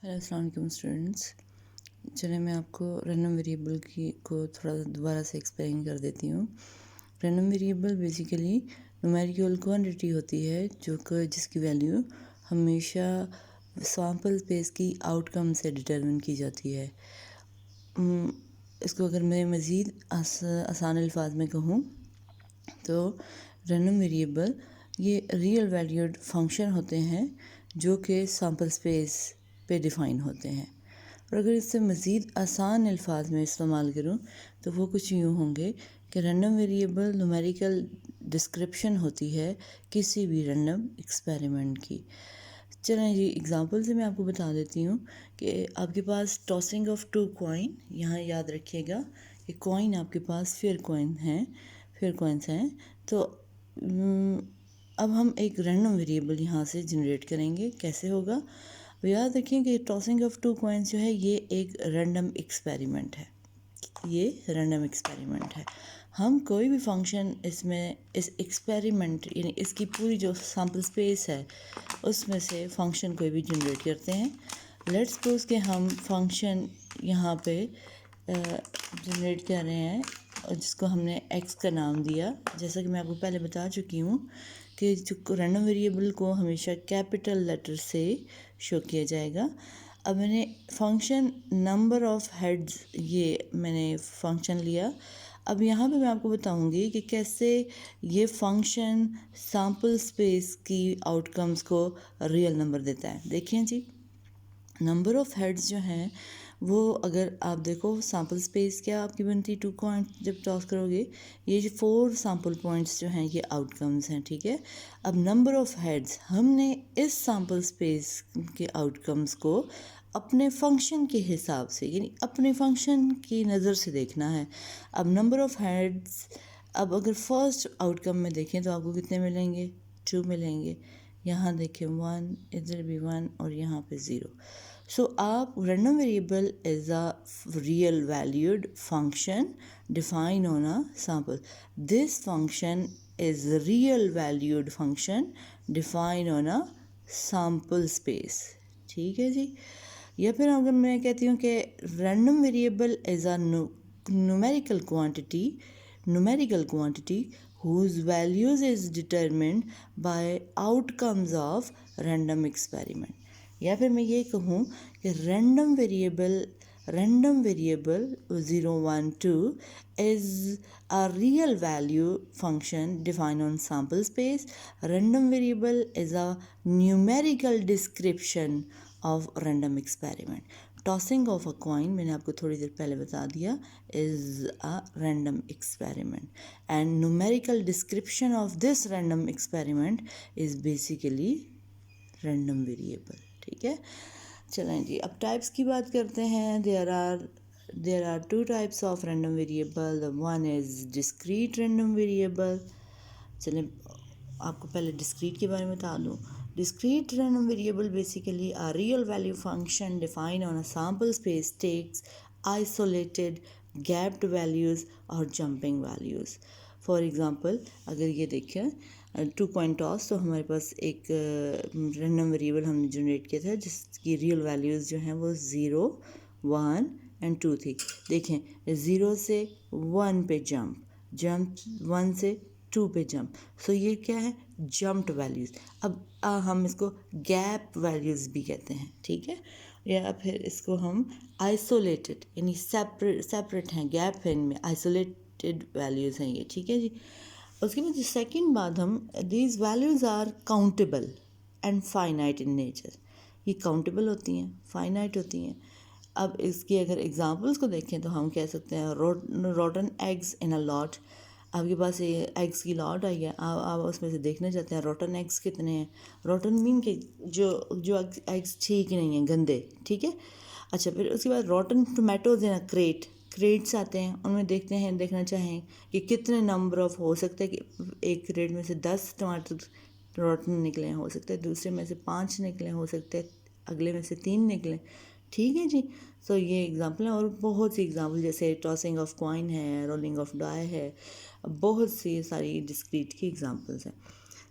Hello अस्सलाम वालेकुम students. चलिए मैं आपको रैंडम वेरिएबल को थोड़ा दोबारा से एक्सप्लेन कर देती हूँ। Random variable basically numerical quantity होती है जिसकी वैल्यू हमेशा सैंपल स्पेस की आउटकम से डिटरमिन की जाती है। इसको अगर मैं मज़ीद आसान अल्फाज में कहूँ तो रैंडम वेरिएबल ये रियल वैल्यूड फंक्शन होते हैं जो कि सैंपल स्पेस पे डिफ़ाइन होते हैं। और अगर इससे मज़ीद आसान अल्फाज में इस्तेमाल करूँ तो वो कुछ यूँ होंगे कि रैंडम वेरिएबल न्यूमेरिकल डिस्क्रिप्शन होती है किसी भी रैंडम एक्सपेरिमेंट की। चलें जी, एग्ज़ाम्पल से मैं आपको बता देती हूँ कि आपके पास टॉसिंग ऑफ टू कॉइन, यहाँ याद रखिएगा कि कॉइन आपके पास फेयर कॉइन्स हैं। तो अब हम एक रैंडम वेरिएबल यहाँ से जनरेट करेंगे। कैसे होगा? याद रखें कि टॉसिंग ऑफ टू कॉइन्स जो है ये एक रैंडम एक्सपेरिमेंट है। हम कोई भी फंक्शन इसमें इस एक्सपेरिमेंट यानी इसकी पूरी जो सैम्पल स्पेस है उसमें से फंक्शन कोई भी जनरेट करते हैं। लेट्स सपोज कि हम फंक्शन यहाँ पे जनरेट कर रहे हैं और जिसको हमने x का नाम दिया। जैसा कि मैं आपको पहले बता चुकी हूँ कि जो रैंडम वेरिएबल को हमेशा कैपिटल लेटर से शो किया जाएगा। अब मैंने फंक्शन नंबर ऑफ़ हेड्स ये मैंने फंक्शन लिया। अब यहाँ पे मैं आपको बताऊँगी कि कैसे ये फंक्शन सैम्पल स्पेस की आउटकम्स को रियल नंबर देता है। देखिए जी, नंबर ऑफ़ हेड्स जो हैं वो अगर आप देखो सैम्पल स्पेस क्या आपकी बनती है, 2 पॉइंट जब टॉस करोगे ये 4 सैम्पल पॉइंट्स जो हैं ये आउटकम्स हैं, ठीक है। अब नंबर ऑफ़ हेड्स हमने इस सैम्पल स्पेस के आउटकम्स को अपने फंक्शन के हिसाब से यानी अपने फंक्शन की नज़र से देखना है। अब नंबर ऑफ़ हेड्स, अब अगर फर्स्ट आउटकम में देखें तो आपको कितने मिलेंगे? 2 मिलेंगे। यहाँ देखें 1, इधर भी 1 और यहाँ पे 0। So a random variable is a real valued function defined on a sample. This function is a real valued function defined on a sample space. ठीक है जी। या फिर अगर मैं कहती हूँ कि random variable is a numerical quantity whose values is determined by outcomes of random experiment. या फिर मैं ये कहूँ कि random variable 0, 1, 2 is a real value function defined on sample space. Random variable is a numerical description of random experiment. Tossing of a coin मैंने आपको थोड़ी देर पहले बता दिया is a random experiment and numerical description of this random experiment is basically random variable. ठीक है, चलें जी, अब टाइप्स की बात करते हैं। There are 2 types of random variable. The one is discrete random variable. चलें आपको पहले डिस्क्रीट के बारे में बता दूँ। Discrete random variable basically a real value function defined on a sample space takes isolated gapped values or jumping values. For example, अगर ये देखें 2 पॉइंट टॉस, तो हमारे पास एक रैंडम वेरिएबल हमने जनरेट किया था जिसकी रियल वैल्यूज़ जो हैं वो 0, 1 एंड 2 थी। देखें 0 से 1 पे जंप 1 से 2 पे जंप। सो ये क्या है? Jumped values. अब हम इसको गैप वैल्यूज़ भी कहते हैं, ठीक है। या फिर इसको हम आइसोलेटेड यानी सेपरेट हैं, गैप है इनमें, आइसोलेटेड वैल्यूज़ हैं ये, ठीक है जी। उसके बाद सेकंड बात, हम these values are countable and finite in nature. ये काउंटेबल होती हैं, फाइनाइट होती हैं। अब इसकी अगर एग्जांपल्स को देखें तो हम कह सकते हैं rotten eggs in a lot. आपके पास ये एग्स की लॉट आई है, आप उसमें से देखना चाहते हैं रोटन एग्स कितने हैं। रोटन मीन के जो एग्स ठीक नहीं हैं, गंदे, ठीक है। अच्छा, फिर उसके बाद रोटन टोमेटोज इन अ क्रेट्स आते हैं, उनमें देखना चाहें कि कितने नंबर ऑफ हो सकते हैं कि एक क्रेट में से 10 टमाटर रोटन निकले, हो सकते हैं दूसरे में से 5 निकले, हो सकते हैं अगले में से 3 निकले, ठीक है जी। सो ये एग्जांपल है और बहुत सी एग्जांपल जैसे टॉसिंग ऑफ कॉइन है, रोलिंग ऑफ डाई है, बहुत सी सारी डिस्क्रीट की एग्जांपल्स हैं।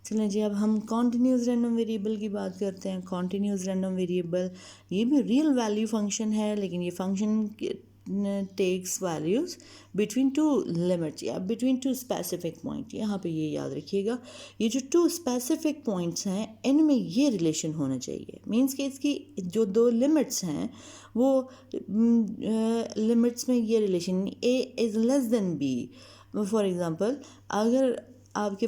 चलें जी, अब हम कॉन्टिन्यूस रैंडम वेरिएबल की बात करते हैं। कॉन्टिन्यूस रैंडम वेरिएबल ये भी रियल वैल्यू फंक्शन है, लेकिन ये function takes values between two limits या बिटवीन टू स्पेसिफिक पॉइंट। यहाँ पे ये याद रखिएगा, ये जो टू स्पेसिफिक पॉइंट्स हैं इनमें ये रिलेशन होना चाहिए। मीन्स कि इसकी जो दो लिमिट्स हैं वो लिमिट्स में ये relation, A is less than B. For example, अगर आपके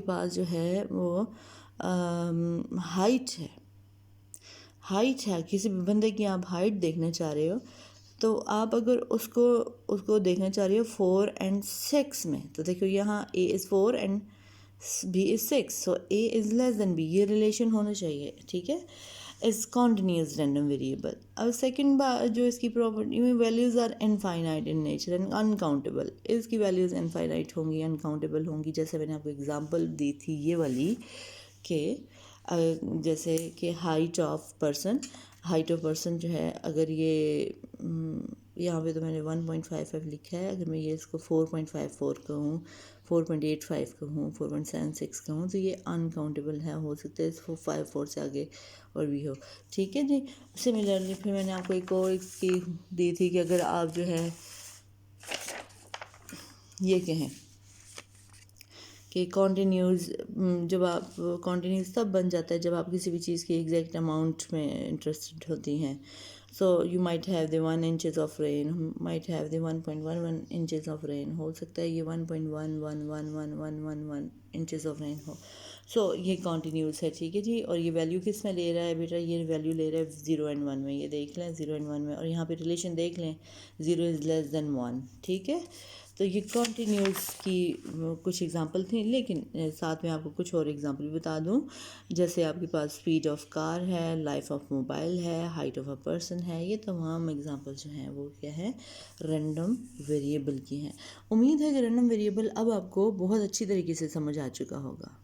पास जो है वो हाइट है किसी भी बंदे की, आप हाइट देखना चाह रहे हो, तो आप अगर उसको देखना चाह रहे हो 4 and 6 में, तो देखो यहाँ a is 4 and b is 6, so a is less than b, ये रिलेशन होना चाहिए, ठीक है। Is continuous random variable. अब सेकंड बात जो इसकी प्रॉपर्टी में, values are infinite in nature and uncountable. इसकी वैल्यूज़ इनफाइनाइट होंगी, अनकाउंटेबल होंगी। जैसे मैंने आपको एग्जांपल दी थी ये वाली कि जैसे कि हाइट ऑफ पर्सन जो है, अगर ये यहाँ पे तो मैंने 1.55 लिखा है, अगर मैं ये इसको 4.54 कहूँ, 4.85 कहूँ, 4.76 कहूँ, तो ये अनकाउंटेबल है। हो सकता है इसको 5-4 से आगे और भी हो, ठीक है जी। सिमिलरली फिर मैंने आपको एक और इसकी दी थी कि अगर आप जो है ये कहें कि कॉन्टिन्यूस, जब आप कॉन्टिन्यूस तब बन जाता है जब आप किसी भी चीज़ की एग्जैक्ट अमाउंट में इंटरेस्टेड होती हैं। So you might have the 1 inches of rain, might have the 1.11 inches of rain, हो सकता है ये 1.111111 inches ऑफ रेन हो। सो ये कॉन्टिन्यूस है, ठीक है जी। और ये वैल्यू किस में ले रहा है बेटा, ये वैल्यू ले रहा है 0 and 1 में, ये देख लें 0 and 1 में, और यहाँ पे रिलेशन देख लें 0 इज़ लेस देन 1, ठीक है। तो ये कॉन्टिन्यूस की कुछ एग्जांपल थी, लेकिन साथ में आपको कुछ और एग्जांपल भी बता दूं। जैसे आपके पास स्पीड ऑफ कार है, लाइफ ऑफ मोबाइल है, हाइट ऑफ अ पर्सन है, ये तमाम एग्जांपल जो हैं वो क्या है, रैंडम वेरिएबल की हैं। उम्मीद है कि रैंडम वेरिएबल अब आपको बहुत अच्छी तरीके से समझ आ चुका होगा।